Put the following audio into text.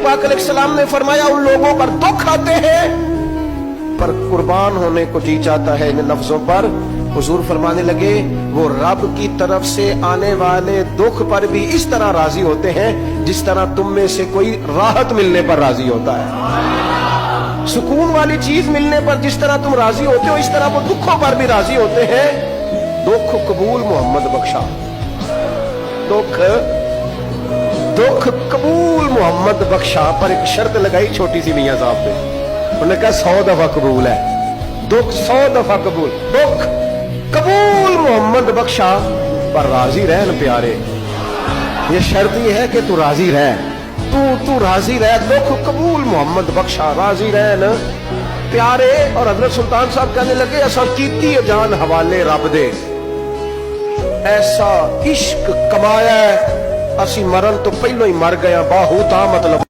पाक अलैहिस्सलाम ने फरमाया उन लोगों पर दुख आते हैं पर कुर्बान होने को जी चाहता है। इन लफ्जों पर हुजूर फरमाने लगे वो रब की तरफ से आने वाले दुख पर भी इस तरह राजी होते हैं जिस तरह तुम में से कोई राहत मिलने पर राजी होता है। सुकून वाली चीज मिलने पर जिस तरह तुम राजी होते हो इस तरह वो दुखों पर भी राजी होते हैं। दुख कबूल मोहम्मद बख्शा, दुख कबूल मोहम्मद बख्शा, पर एक शर्त लगाई छोटी सी मियां साहब ने, उन्होंने कहा 100 दफा कबूल है, दुख 100 दफा कबूल, दुख कबूल मोहम्मद बख्शा पर राजी रहन प्यारे। ये शर्त ये है कि तू राजी रह, तू राजी रह, दुख कबूल मोहम्मद बख्शा, राजी रहन प्यारे। और हजरत सुल्तान साहब कहने लगे असा कीती जान हवाले रब दे, ऐसा इश्क कमाया असी मरन तो पहलो ही मर गया बाहू ता मतलब